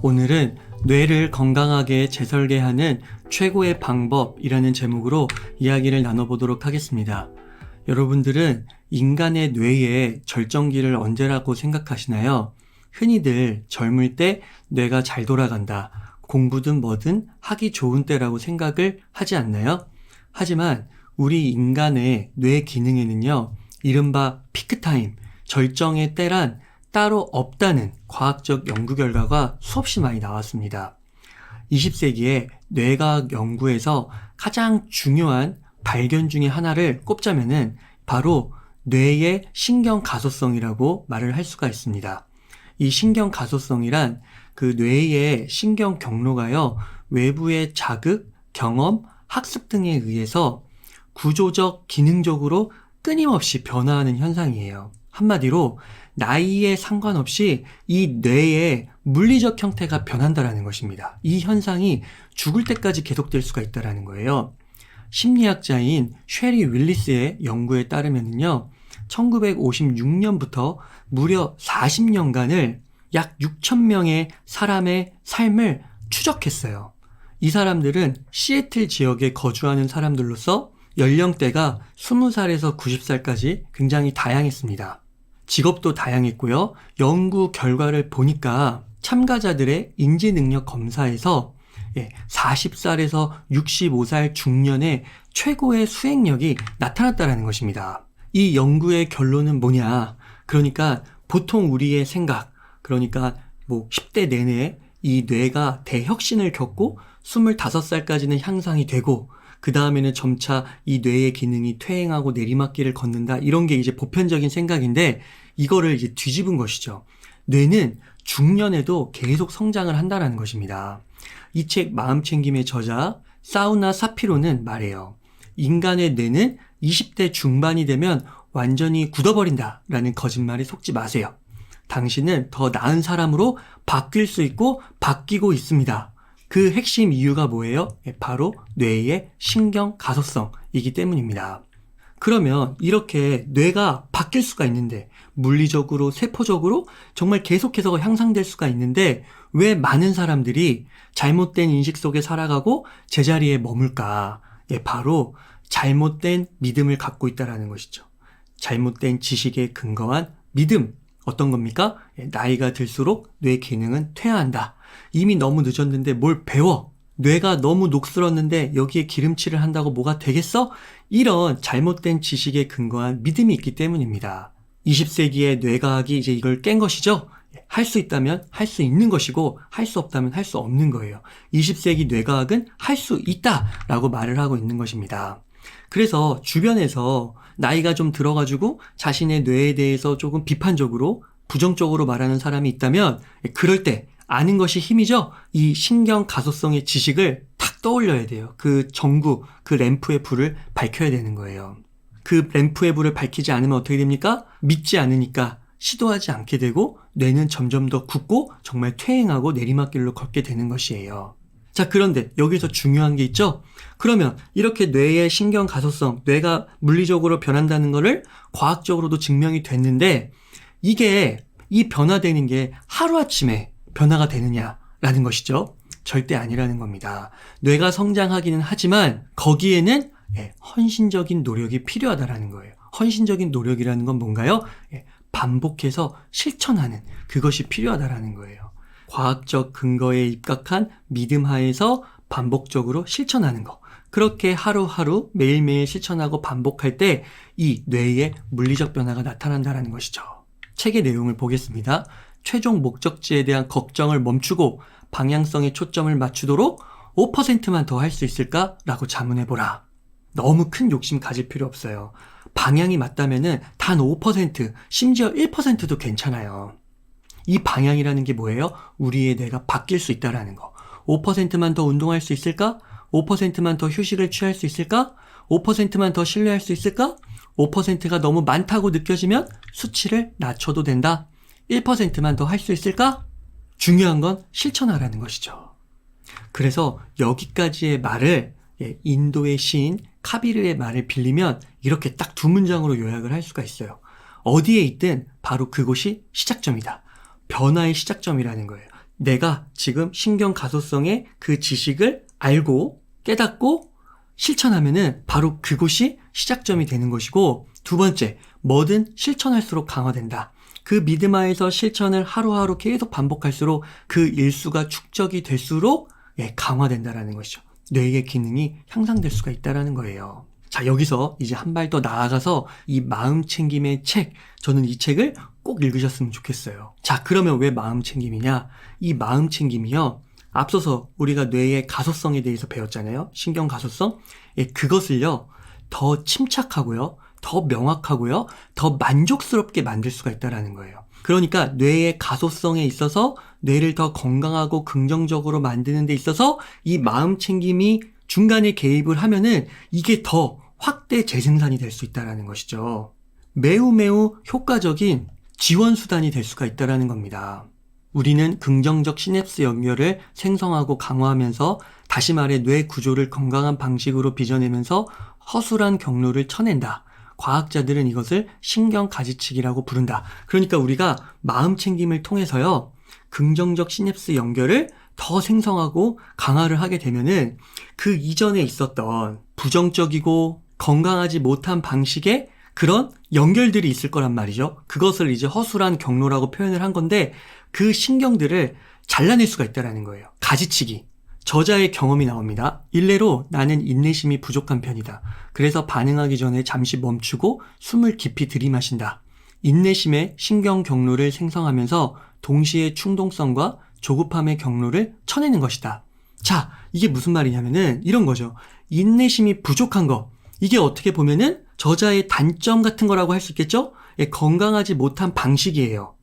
오늘은 뇌를 건강하게 재설계하는 최고의 방법이라는 제목으로 이야기를 나눠보도록 하겠습니다. 여러분들은 인간의 뇌의 절정기를 언제라고 생각하시나요? 흔히들 젊을 때 뇌가 잘 돌아간다, 공부든 뭐든 하기 좋은 때라고 생각을 하지 않나요? 하지만 우리 인간의 뇌 기능에는요, 이른바 피크타임, 절정의 때란 따로 없다는 과학적 연구 결과가 수없이 많이 나왔습니다. 20세기에 뇌과학 연구에서 가장 중요한 발견 중에 하나를 꼽자면은 바로 뇌의 신경 가소성이라고 말을 할 수가 있습니다. 이 신경 가소성이란 그 뇌의 신경 경로가요, 외부의 자극, 경험, 학습 등에 의해서 구조적, 기능적으로 끊임없이 변화하는 현상이에요. 한마디로 나이에 상관없이 이 뇌의 물리적 형태가 변한다는 것입니다. 이 현상이 죽을 때까지 계속될 수가 있다는 거예요. 심리학자인 쉐리 윌리스의 연구에 따르면요, 1956년부터 무려 40년간을 약 6,000명의 사람의 삶을 추적했어요. 이 사람들은 시애틀 지역에 거주하는 사람들로서 연령대가 20살에서 90살까지 굉장히 다양했습니다. 직업도 다양했고요. 연구 결과를 보니까 참가자들의 인지능력 검사에서 40살에서 65살 중년의 최고의 수행력이 나타났다는 것입니다. 이 연구의 결론은 뭐냐? 그러니까 보통 우리의 생각, 그러니까 10대 내내 이 뇌가 대혁신을 겪고 25살까지는 향상이 되고 그 다음에는 점차 이 뇌의 기능이 퇴행하고 내리막길을 걷는다, 이런 게 이제 보편적인 생각인데 이거를 이제 뒤집은 것이죠. 뇌는 중년에도 계속 성장을 한다는 것입니다. 이 책 마음챙김의 저자 사우나 사피로는 말해요. 인간의 뇌는 20대 중반이 되면 완전히 굳어버린다라는 거짓말에 속지 마세요. 당신은 더 나은 사람으로 바뀔 수 있고 바뀌고 있습니다. 그 핵심 이유가 뭐예요? 바로 뇌의 신경 가소성이기 때문입니다. 그러면 이렇게 뇌가 바뀔 수가 있는데, 물리적으로, 세포적으로 정말 계속해서 향상될 수가 있는데 왜 많은 사람들이 잘못된 인식 속에 살아가고 제자리에 머물까? 바로 잘못된 믿음을 갖고 있다는 것이죠. 잘못된 지식에 근거한 믿음. 어떤 겁니까? 나이가 들수록 뇌 기능은 퇴화한다. 이미 너무 늦었는데 뭘 배워? 뇌가 너무 녹슬었는데 여기에 기름칠을 한다고 뭐가 되겠어? 이런 잘못된 지식에 근거한 믿음이 있기 때문입니다. 20세기의 뇌과학이 이제 이걸 깬 것이죠. 할 수 있다면 할 수 있는 것이고 할 수 없다면 할 수 없는 거예요. 20세기 뇌과학은 할 수 있다라고 말을 하고 있는 것입니다. 그래서 주변에서 나이가 좀 들어가지고 자신의 뇌에 대해서 조금 비판적으로, 부정적으로 말하는 사람이 있다면 그럴 때 아는 것이 힘이죠. 이 신경 가소성의 지식을 탁 떠올려야 돼요. 그 전구, 그 램프의 불을 밝혀야 되는 거예요. 그 램프의 불을 밝히지 않으면 어떻게 됩니까? 믿지 않으니까 시도하지 않게 되고 뇌는 점점 더 굳고 정말 퇴행하고 내리막길로 걷게 되는 것이에요. 자, 그런데 여기서 중요한 게 있죠? 그러면 이렇게 뇌의 신경 가소성, 뇌가 물리적으로 변한다는 거를 과학적으로도 증명이 됐는데 이게 이 변화되는 게 하루아침에 변화가 되느냐라는 것이죠. 절대 아니라는 겁니다. 뇌가 성장하기는 하지만 거기에는 헌신적인 노력이 필요하다라는 거예요. 헌신적인 노력이라는 건 뭔가요? 반복해서 실천하는 그것이 필요하다라는 거예요. 과학적 근거에 입각한 믿음 하에서 반복적으로 실천하는 거. 그렇게 하루하루 매일매일 실천하고 반복할 때 이 뇌의 물리적 변화가 나타난다는 것이죠. 책의 내용을 보겠습니다. 최종 목적지에 대한 걱정을 멈추고 방향성에 초점을 맞추도록 5%만 더 할 수 있을까라고 자문해보라. 너무 큰 욕심 가질 필요 없어요. 방향이 맞다면은 단 5%, 심지어 1%도 괜찮아요. 이 방향이라는 게 뭐예요? 우리의 뇌가 바뀔 수 있다는 거. 5%만 더 운동할 수 있을까? 5%만 더 휴식을 취할 수 있을까? 5%만 더 신뢰할 수 있을까? 5%가 너무 많다고 느껴지면 수치를 낮춰도 된다. 1%만 더 할 수 있을까? 중요한 건 실천하라는 것이죠. 그래서 여기까지의 말을 인도의 시인 카비르의 말을 빌리면 이렇게 딱 두 문장으로 요약을 할 수가 있어요. 어디에 있든 바로 그곳이 시작점이다. 변화의 시작점이라는 거예요. 내가 지금 신경 가소성의 그 지식을 알고 깨닫고 실천하면은 바로 그곳이 시작점이 되는 것이고, 두 번째, 뭐든 실천할수록 강화된다. 그 믿음하에서 실천을 하루하루 계속 반복할수록 그 일수가 축적이 될수록 강화된다라는 것이죠. 뇌의 기능이 향상될 수가 있다라는 거예요. 자, 여기서 이제 한 발 더 나아가서 이 마음챙김의 책, 저는 이 책을 꼭 읽으셨으면 좋겠어요. 자, 그러면 왜 마음챙김이냐? 이 마음챙김이요, 앞서서 우리가 뇌의 가소성에 대해서 배웠잖아요. 신경 가소성. 그것을요, 더 침착하고요, 더 명확하고요, 더 만족스럽게 만들 수가 있다는 거예요. 그러니까 뇌의 가소성에 있어서 뇌를 더 건강하고 긍정적으로 만드는 데 있어서 이 마음챙김이 중간에 개입을 하면은 이게 더 확대 재생산이 될 수 있다는 것이죠. 매우 효과적인 지원수단이 될 수가 있다는 겁니다. 우리는 긍정적 시냅스 연결을 생성하고 강화하면서, 다시 말해 뇌 구조를 건강한 방식으로 빚어내면서 허술한 경로를 쳐낸다. 과학자들은 이것을 신경 가지치기라고 부른다. 그러니까 우리가 마음챙김을 통해서요, 긍정적 시냅스 연결을 더 생성하고 강화를 하게 되면은 그 이전에 있었던 부정적이고 건강하지 못한 방식의 그런 연결들이 있을 거란 말이죠. 그것을 이제 허술한 경로라고 표현을 한 건데, 그 신경들을 잘라낼 수가 있다는 거예요. 가지치기. 저자의 경험이 나옵니다. 일례로 나는 인내심이 부족한 편이다. 그래서 반응하기 전에 잠시 멈추고 숨을 깊이 들이마신다. 인내심의 신경 경로를 생성하면서 동시에 충동성과 조급함의 경로를 쳐내는 것이다. 자, 이게 무슨 말이냐면은 이런 거죠. 인내심이 부족한 거. 이게 어떻게 보면은 저자의 단점 같은 거라고 할 수 있겠죠? 건강하지 못한 방식이에요.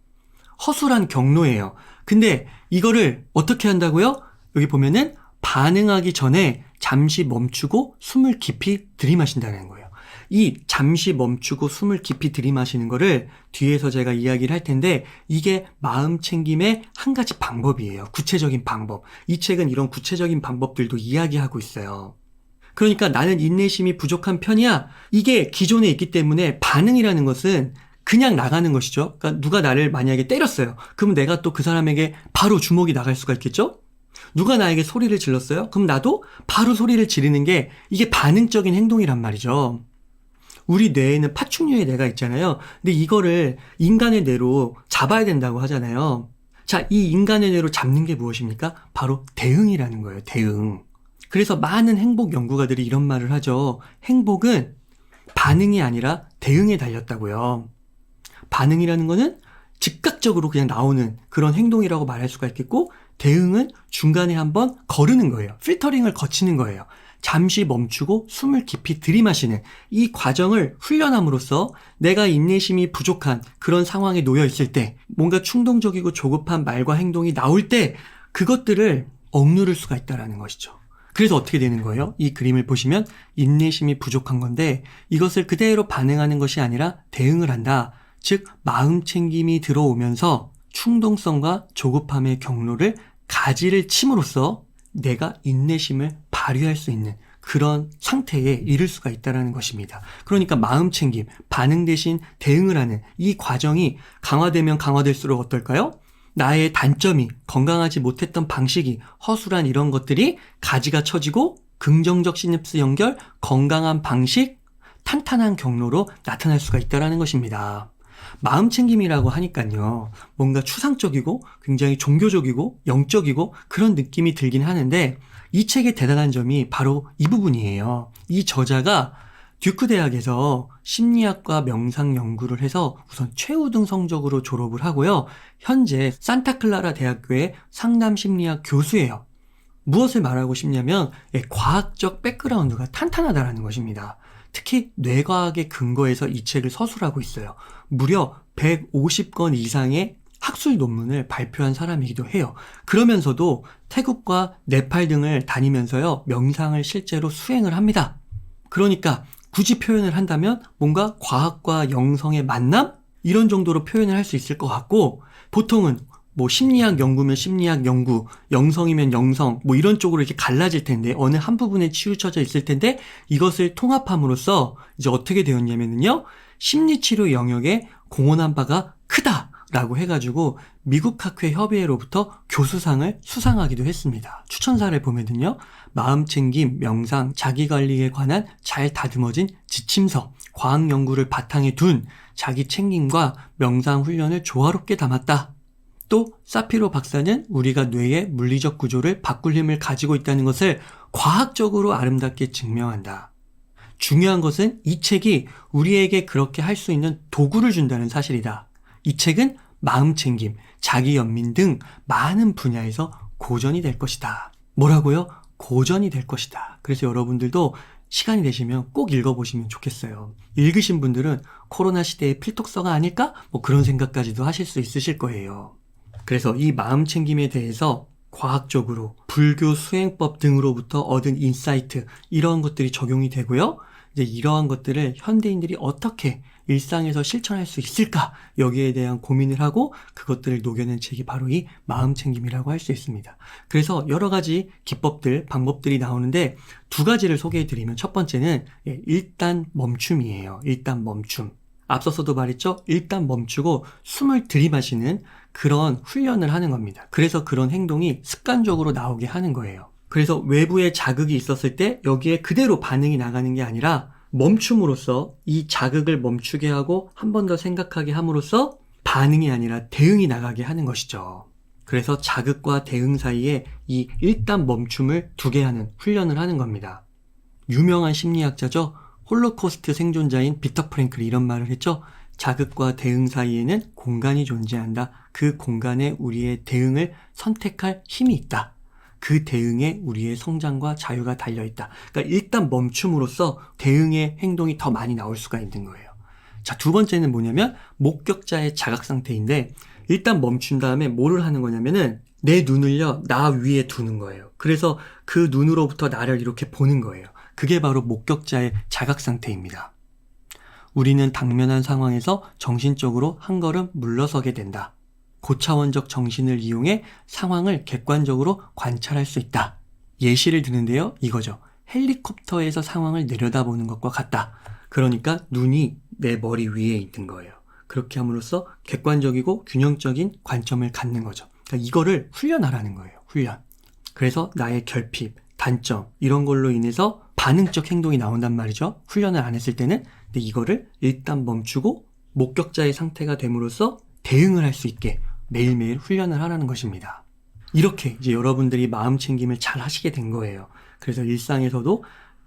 허술한 경로예요. 근데 이거를 어떻게 한다고요? 여기 보면은 반응하기 전에 잠시 멈추고 숨을 깊이 들이마신다는 거예요. 이 잠시 멈추고 숨을 깊이 들이마시는 거를 뒤에서 제가 이야기를 할 텐데, 이게 마음챙김의 한 가지 방법이에요. 구체적인 방법. 이 책은 이런 구체적인 방법들도 이야기하고 있어요. 그러니까 나는 인내심이 부족한 편이야. 이게 기존에 있기 때문에 반응이라는 것은 그냥 나가는 것이죠. 그러니까 누가 나를 만약에 때렸어요. 그럼 내가 또 그 사람에게 바로 주먹이 나갈 수가 있겠죠? 누가 나에게 소리를 질렀어요? 그럼 나도 바로 소리를 지르는 게 이게 반응적인 행동이란 말이죠. 우리 뇌에는 파충류의 뇌가 있잖아요. 근데 이거를 인간의 뇌로 잡아야 된다고 하잖아요. 자, 이 인간의 뇌로 잡는 게 무엇입니까? 바로 대응이라는 거예요. 대응. 그래서 많은 행복 연구가들이 이런 말을 하죠. 행복은 반응이 아니라 대응에 달렸다고요. 반응이라는 거는 즉각적으로 그냥 나오는 그런 행동이라고 말할 수가 있겠고, 대응은 중간에 한번 거르는 거예요. 필터링을 거치는 거예요. 잠시 멈추고 숨을 깊이 들이마시는 이 과정을 훈련함으로써 내가 인내심이 부족한 그런 상황에 놓여 있을 때, 뭔가 충동적이고 조급한 말과 행동이 나올 때 그것들을 억누를 수가 있다는 것이죠. 그래서 어떻게 되는 거예요? 이 그림을 보시면 인내심이 부족한 건데, 이것을 그대로 반응하는 것이 아니라 대응을 한다. 즉 마음챙김이 들어오면서 충동성과 조급함의 경로를 가지를 침으로써 내가 인내심을 발휘할 수 있는 그런 상태에 이를 수가 있다는 것입니다. 그러니까 마음챙김, 반응 대신 대응을 하는 이 과정이 강화되면 강화될수록 어떨까요? 나의 단점이, 건강하지 못했던 방식이, 허술한 이런 것들이 가지가 쳐지고 긍정적 시냅스 연결, 건강한 방식, 탄탄한 경로로 나타날 수가 있다는 것입니다. 마음챙김이라고 하니까요, 뭔가 추상적이고 굉장히 종교적이고 영적이고 그런 느낌이 들긴 하는데, 이 책의 대단한 점이 바로 이 부분이에요. 이 저자가 듀크 대학에서 심리학과 명상 연구를 해서 우선 최우등 성적으로 졸업을 하고요, 현재 산타클라라 대학교의 상담심리학 교수예요. 무엇을 말하고 싶냐면 과학적 백그라운드가 탄탄하다는 것입니다. 특히 뇌과학의 근거에서 이 책을 서술하고 있어요. 무려 150권 이상의 학술 논문을 발표한 사람이기도 해요. 그러면서도 태국과 네팔 등을 다니면서요, 명상을 실제로 수행을 합니다. 그러니까 굳이 표현을 한다면 뭔가 과학과 영성의 만남? 이런 정도로 표현을 할 수 있을 것 같고, 보통은 뭐 심리학 연구면 심리학 연구, 영성이면 영성, 뭐 이런 쪽으로 이렇게 갈라질 텐데, 어느 한 부분에 치우쳐져 있을 텐데, 이것을 통합함으로써 이제 어떻게 되었냐면요, 심리치료 영역에 공헌한 바가 크다 라고 해가지고 미국 학회 협의회로부터 교수상을 수상하기도 했습니다. 추천사를 보면은요, 마음챙김, 명상, 자기관리에 관한 잘 다듬어진 지침서, 과학 연구를 바탕에 둔 자기 챙김과 명상 훈련을 조화롭게 담았다. 또 사피로 박사는 우리가 뇌의 물리적 구조를 바꿀 힘을 가지고 있다는 것을 과학적으로 아름답게 증명한다. 중요한 것은 이 책이 우리에게 그렇게 할 수 있는 도구를 준다는 사실이다. 이 책은 마음챙김, 자기연민 등 많은 분야에서 고전이 될 것이다. 뭐라고요? 고전이 될 것이다. 그래서 여러분들도 시간이 되시면 꼭 읽어보시면 좋겠어요. 읽으신 분들은 코로나 시대의 필독서가 아닐까? 뭐 그런 생각까지도 하실 수 있으실 거예요. 그래서 이 마음챙김에 대해서 과학적으로 불교 수행법 등으로부터 얻은 인사이트, 이런 것들이 적용이 되고요. 이제 이러한 것들을 현대인들이 어떻게 일상에서 실천할 수 있을까? 여기에 대한 고민을 하고 그것들을 녹여낸 책이 바로 이 마음챙김이라고 할 수 있습니다. 그래서 여러 가지 기법들, 방법들이 나오는데 두 가지를 소개해드리면, 첫 번째는 일단 멈춤이에요. 일단 멈춤. 앞서서도 말했죠? 일단 멈추고 숨을 들이마시는 그런 훈련을 하는 겁니다. 그래서 그런 행동이 습관적으로 나오게 하는 거예요. 그래서 외부에 자극이 있었을 때 여기에 그대로 반응이 나가는 게 아니라 멈춤으로써 이 자극을 멈추게 하고 한 번 더 생각하게 함으로써 반응이 아니라 대응이 나가게 하는 것이죠. 그래서 자극과 대응 사이에 이 일단 멈춤을 두게 하는 훈련을 하는 겁니다. 유명한 심리학자죠. 홀로코스트 생존자인 빅터 프랭클이 이런 말을 했죠. 자극과 대응 사이에는 공간이 존재한다. 그 공간에 우리의 대응을 선택할 힘이 있다. 그 대응에 우리의 성장과 자유가 달려있다. 그러니까 일단 멈춤으로써 대응의 행동이 더 많이 나올 수가 있는 거예요. 자, 두 번째는 뭐냐면 목격자의 자각 상태인데, 일단 멈춘 다음에 뭐를 하는 거냐면은 내 눈을요, 나 위에 두는 거예요. 그래서 그 눈으로부터 나를 이렇게 보는 거예요. 그게 바로 목격자의 자각 상태입니다. 우리는 당면한 상황에서 정신적으로 한 걸음 물러서게 된다. 고차원적 정신을 이용해 상황을 객관적으로 관찰할 수 있다. 예시를 드는데요, 이거죠. 헬리콥터에서 상황을 내려다보는 것과 같다. 그러니까 눈이 내 머리 위에 있는 거예요. 그렇게 함으로써 객관적이고 균형적인 관점을 갖는 거죠. 그러니까 이거를 훈련하라는 거예요. 훈련. 그래서 나의 결핍, 단점, 이런 걸로 인해서 반응적 행동이 나온단 말이죠. 훈련을 안 했을 때는. 근데 이거를 일단 멈추고 목격자의 상태가 됨으로써 대응을 할 수 있게 매일매일 훈련을 하라는 것입니다. 이렇게 이제 여러분들이 마음챙김을 잘 하시게 된 거예요. 그래서 일상에서도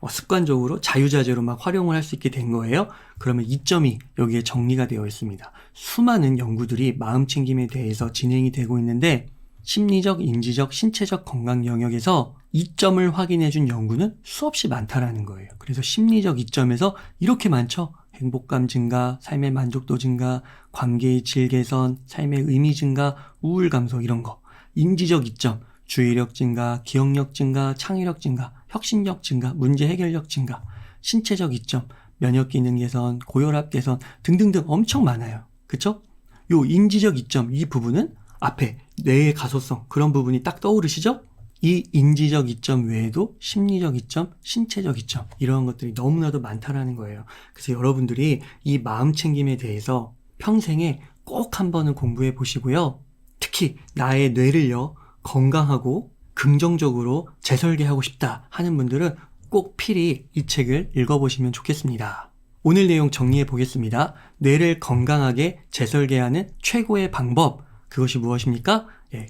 습관적으로 자유자재로 막 활용을 할 수 있게 된 거예요. 그러면 이점이 여기에 정리가 되어 있습니다. 수많은 연구들이 마음챙김에 대해서 진행이 되고 있는데, 심리적, 인지적, 신체적 건강 영역에서 이점을 확인해준 연구는 수없이 많다라는 거예요. 그래서 심리적 이점에서 이렇게 많죠. 행복감 증가, 삶의 만족도 증가, 관계의 질 개선, 삶의 의미 증가, 우울 감소, 이런 거. 인지적 이점, 주의력 증가, 기억력 증가, 창의력 증가, 혁신력 증가, 문제 해결력 증가. 신체적 이점, 면역 기능 개선, 고혈압 개선 등등등 엄청 많아요. 그쵸? 요 인지적 이점, 이 부분은 앞에 뇌의 가소성, 그런 부분이 딱 떠오르시죠? 이 인지적 이점 외에도 심리적 이점, 신체적 이점, 이런 것들이 너무나도 많다라는 거예요. 그래서 여러분들이 이 마음챙김에 대해서 평생에 꼭 한 번은 공부해 보시고요. 특히 나의 뇌를요, 건강하고 긍정적으로 재설계하고 싶다 하는 분들은 꼭 필히 이 책을 읽어보시면 좋겠습니다. 오늘 내용 정리해 보겠습니다. 뇌를 건강하게 재설계하는 최고의 방법, 그것이 무엇입니까?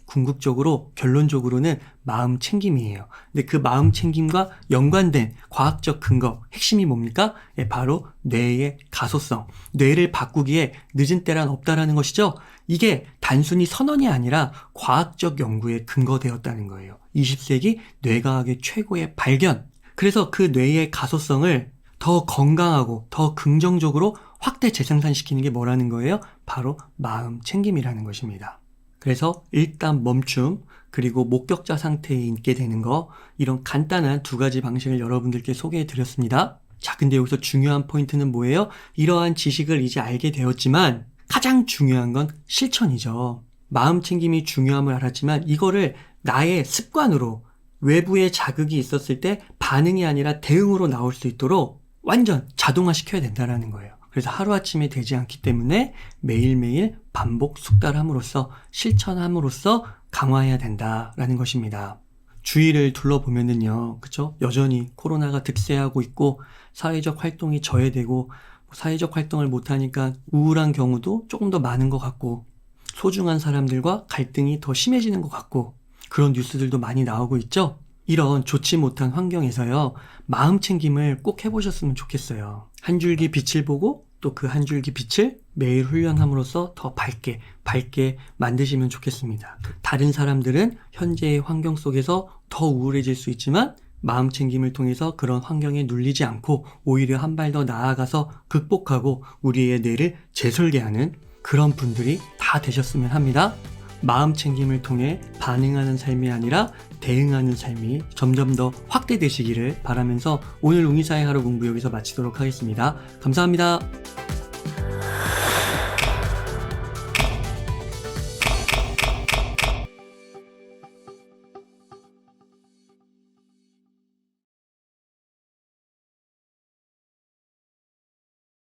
궁극적으로, 결론적으로는 마음챙김이에요. 근데 그 마음챙김과 연관된 과학적 근거, 핵심이 뭡니까? 바로 뇌의 가소성. 뇌를 바꾸기에 늦은 때란 없다라는 것이죠. 이게 단순히 선언이 아니라 과학적 연구에 근거되었다는 거예요. 20세기 뇌과학의 최고의 발견. 그래서 그 뇌의 가소성을 더 건강하고 더 긍정적으로 확대 재생산시키는 게 뭐라는 거예요? 바로 마음챙김이라는 것입니다. 그래서 일단 멈춤, 그리고 목격자 상태에 있게 되는 거, 이런 간단한 두 가지 방식을 여러분들께 소개해 드렸습니다. 자, 근데 여기서 중요한 포인트는 뭐예요? 이러한 지식을 이제 알게 되었지만 가장 중요한 건 실천이죠. 마음챙김이 중요함을 알았지만 이거를 나의 습관으로, 외부의 자극이 있었을 때 반응이 아니라 대응으로 나올 수 있도록 완전 자동화 시켜야 된다는 거예요. 그래서 하루아침에 되지 않기 때문에 매일매일 반복 숙달함으로써 실천함으로써 강화해야 된다라는 것입니다. 주위를 둘러보면은요, 그쵸? 여전히 코로나가 득세하고 있고 사회적 활동이 저해되고 사회적 활동을 못하니까 우울한 경우도 조금 더 많은 것 같고 소중한 사람들과 갈등이 더 심해지는 것 같고 그런 뉴스들도 많이 나오고 있죠? 이런 좋지 못한 환경에서요, 마음 챙김을 꼭 해보셨으면 좋겠어요. 한 줄기 빛을 보고 또 그 한 줄기 빛을 매일 훈련함으로써 더 밝게 만드시면 좋겠습니다. 다른 사람들은 현재의 환경 속에서 더 우울해질 수 있지만 마음 챙김을 통해서 그런 환경에 눌리지 않고 오히려 한 발 더 나아가서 극복하고 우리의 뇌를 재설계하는 그런 분들이 다 되셨으면 합니다. 마음 챙김을 통해 반응하는 삶이 아니라 대응하는 삶이 점점 더 확대되시기를 바라면서 오늘 웅이사의 하루 공부 여기서 마치도록 하겠습니다. 감사합니다.